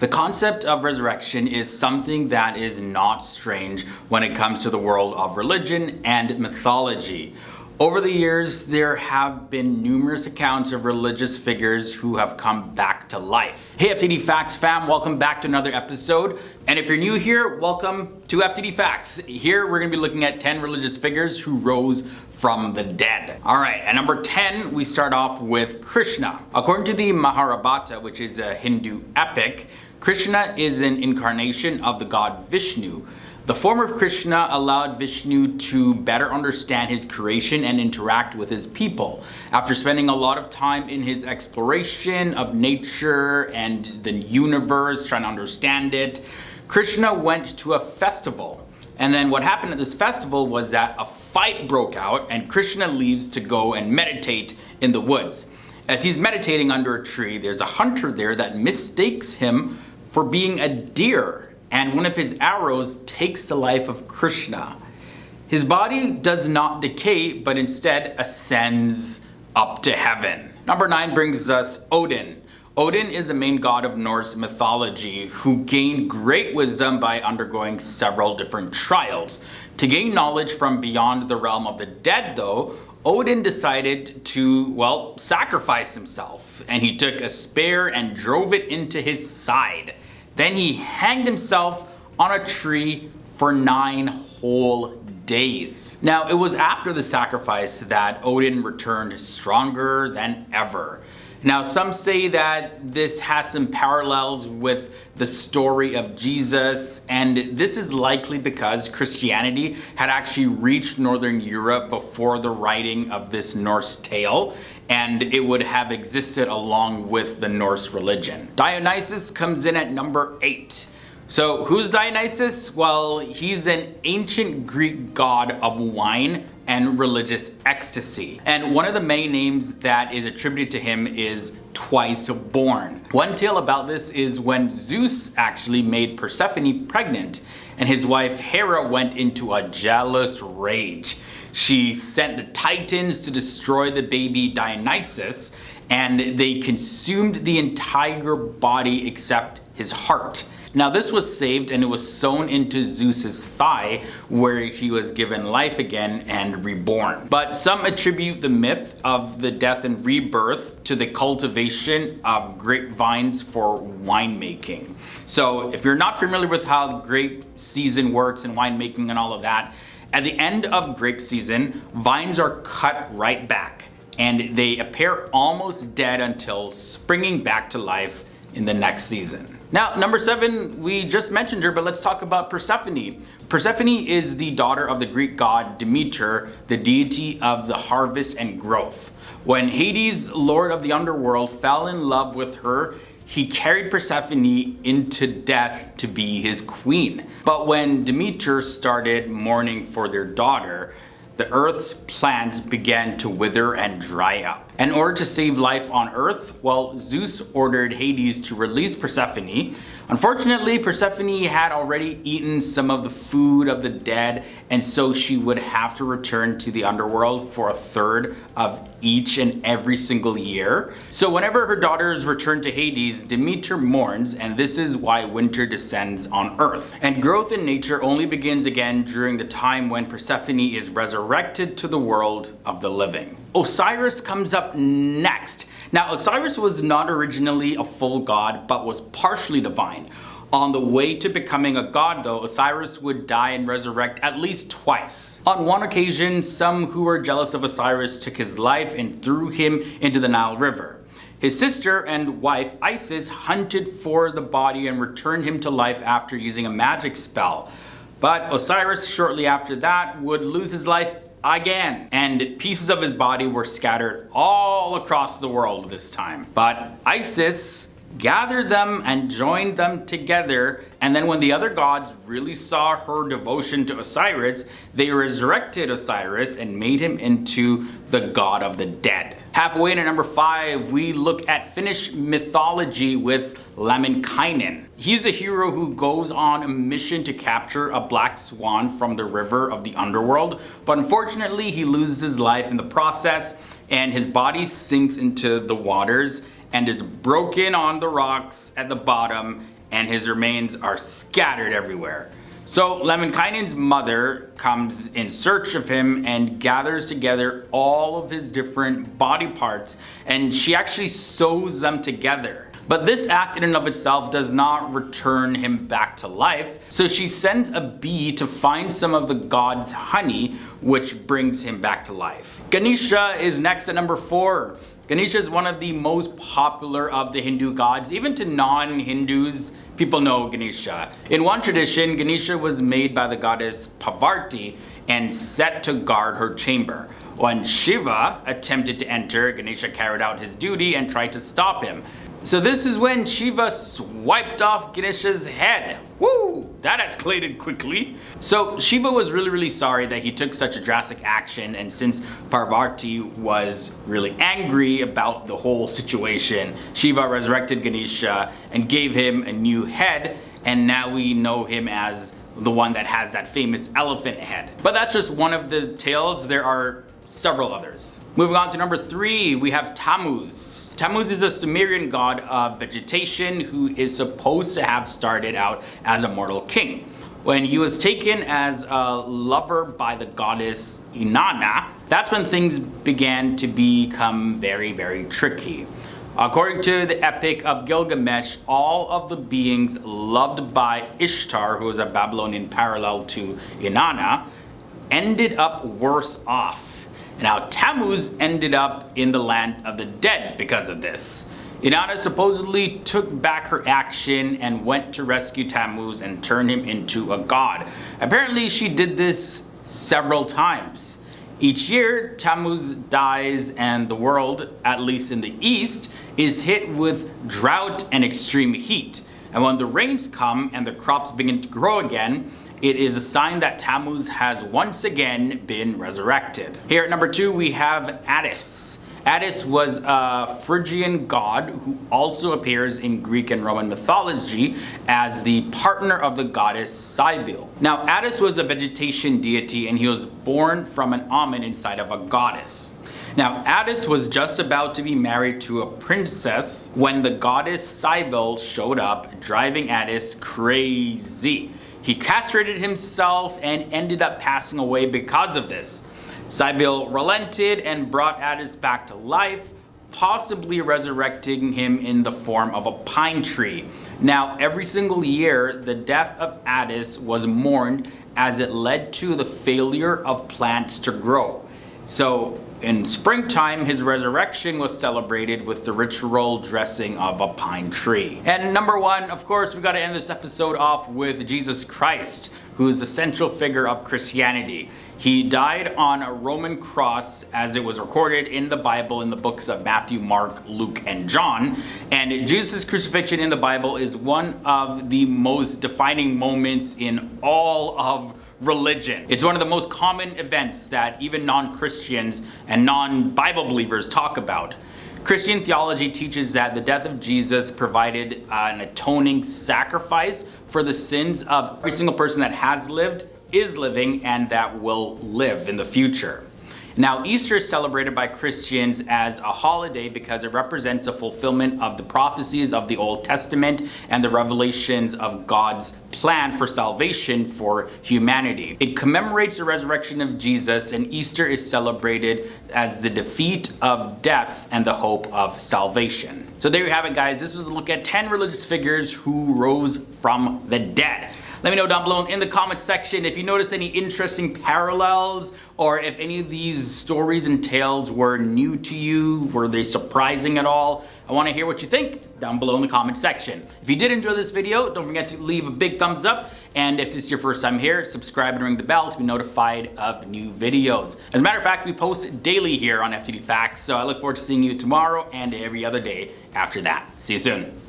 The concept of resurrection is something that is not strange when it comes to the world of religion and mythology. Over the years, there have been numerous accounts of religious figures who have come back to life. Hey FTD Facts fam, welcome back to another episode. And if you're new here, welcome to FTD Facts. Here we're going to be looking at 10 religious figures who rose from the dead. Alright, at number 10, we start off with Krishna. According to the Mahabharata, which is a Hindu epic, Krishna is an incarnation of the god Vishnu. The form of Krishna allowed Vishnu to better understand his creation and interact with his people. After spending a lot of time in his exploration of nature and the universe, trying to understand it, Krishna went to a festival. And then what happened at this festival was that a fight broke out and Krishna leaves to go and meditate in the woods. As he's meditating under a tree, there's a hunter there that mistakes him for being a deer, and one of his arrows takes the life of Krishna. His body does not decay, but instead ascends up to heaven. Number 9 brings us Odin. Odin is the main god of Norse mythology who gained great wisdom by undergoing several different trials. To gain knowledge from beyond the realm of the dead though, Odin decided to, sacrifice himself, and he took a spear and drove it into his side. Then he hanged himself on a tree for 9 whole days. Now, it was after the sacrifice that Odin returned stronger than ever. Now, some say that this has some parallels with the story of Jesus, and this is likely because Christianity had actually reached Northern Europe before the writing of this Norse tale, and it would have existed along with the Norse religion. Dionysus comes in at number 8. So who's Dionysus? Well, he's an ancient Greek god of wine and religious ecstasy. And one of the many names that is attributed to him is twice born. One tale about this is when Zeus actually made Persephone pregnant and his wife Hera went into a jealous rage. She sent the Titans to destroy the baby Dionysus, and they consumed the entire body except his heart. Now this was saved and it was sewn into Zeus's thigh where he was given life again and reborn. But some attribute the myth of the death and rebirth to the cultivation of grapevines for winemaking. So if you're not familiar with how grape season works and winemaking and all of that, at the end of grape season, vines are cut right back and they appear almost dead until springing back to life in the next season. Now, number 7, we just mentioned her, but let's talk about Persephone. Persephone is the daughter of the Greek god Demeter, the deity of the harvest and growth. When Hades, lord of the underworld, fell in love with her, he carried Persephone into death to be his queen. But when Demeter started mourning for their daughter, the earth's plants began to wither and dry up. In order to save life on Earth, Zeus ordered Hades to release Persephone. Unfortunately, Persephone had already eaten some of the food of the dead, and so she would have to return to the underworld for a third of each and every single year. So whenever her daughters return to Hades, Demeter mourns, and this is why winter descends on Earth. And growth in nature only begins again during the time when Persephone is resurrected to the world of the living. Osiris comes up next. Now, Osiris was not originally a full god, but was partially divine. On the way to becoming a god though, Osiris would die and resurrect at least twice. On one occasion, some who were jealous of Osiris took his life and threw him into the Nile River. His sister and wife Isis hunted for the body and returned him to life after using a magic spell. But Osiris, shortly after that, would lose his life again, and pieces of his body were scattered all across the world this time. But Isis gathered them and joined them together, and then when the other gods really saw her devotion to Osiris, they resurrected Osiris and made him into the god of the dead. Halfway to number 5, we look at Finnish mythology with Lemminkainen. He's a hero who goes on a mission to capture a black swan from the river of the underworld, but unfortunately he loses his life in the process and his body sinks into the waters and is broken on the rocks at the bottom and his remains are scattered everywhere. So Lemminkainen's mother comes in search of him and gathers together all of his different body parts, and she actually sews them together. But this act in and of itself does not return him back to life, so she sends a bee to find some of the god's honey, which brings him back to life. Ganesha is next at number 4. Ganesha is one of the most popular of the Hindu gods. Even to non-Hindus, people know Ganesha. In one tradition, Ganesha was made by the goddess Parvati and set to guard her chamber. When Shiva attempted to enter, Ganesha carried out his duty and tried to stop him. So this is when Shiva swiped off Ganesha's head. Woo! That escalated quickly. So Shiva was really sorry that he took such a drastic action, and since Parvati was really angry about the whole situation, Shiva resurrected Ganesha and gave him a new head, and now we know him as the one that has that famous elephant head. But that's just one of the tales. There are several others. Moving on to number 3, we have Tammuz. Tammuz is a Sumerian god of vegetation who is supposed to have started out as a mortal king. When he was taken as a lover by the goddess Inanna, that's when things began to become very tricky. According to the Epic of Gilgamesh, all of the beings loved by Ishtar, who was a Babylonian parallel to Inanna, ended up worse off. Now Tammuz ended up in the land of the dead because of this. Inanna supposedly took back her action and went to rescue Tammuz and turn him into a god. Apparently she did this several times. Each year Tammuz dies and the world, at least in the east, is hit with drought and extreme heat. And when the rains come and the crops begin to grow again, it is a sign that Tammuz has once again been resurrected. Here at number 2 we have Attis. Attis was a Phrygian god who also appears in Greek and Roman mythology as the partner of the goddess Cybele. Now Attis was a vegetation deity and he was born from an almond inside of a goddess. Now Attis was just about to be married to a princess when the goddess Cybele showed up, driving Attis crazy. He castrated himself and ended up passing away because of this. Cybele relented and brought Attis back to life, possibly resurrecting him in the form of a pine tree. Now, every single year, the death of Attis was mourned as it led to the failure of plants to grow. So, in springtime, his resurrection was celebrated with the ritual dressing of a pine tree. And number 1, of course, we got to end this episode off with Jesus Christ, who is the central figure of Christianity. He died on a Roman cross as it was recorded in the Bible in the books of Matthew, Mark, Luke, and John. And Jesus' crucifixion in the Bible is one of the most defining moments in all of religion. It's one of the most common events that even non-Christians and non-Bible believers talk about. Christian theology teaches that the death of Jesus provided an atoning sacrifice for the sins of every single person that has lived, is living, and that will live in the future. Now, Easter is celebrated by Christians as a holiday because it represents a fulfillment of the prophecies of the Old Testament and the revelations of God's plan for salvation for humanity. It commemorates the resurrection of Jesus, and Easter is celebrated as the defeat of death and the hope of salvation. So there you have it, guys. This was a look at 10 religious figures who rose from the dead. Let me know down below in the comments section if you notice any interesting parallels, or if any of these stories and tales were new to you, were they surprising at all? I want to hear what you think down below in the comment section. If you did enjoy this video, don't forget to leave a big thumbs up, and if this is your first time here, subscribe and ring the bell to be notified of new videos. As a matter of fact, we post daily here on FTD Facts, so I look forward to seeing you tomorrow and every other day after that. See you soon.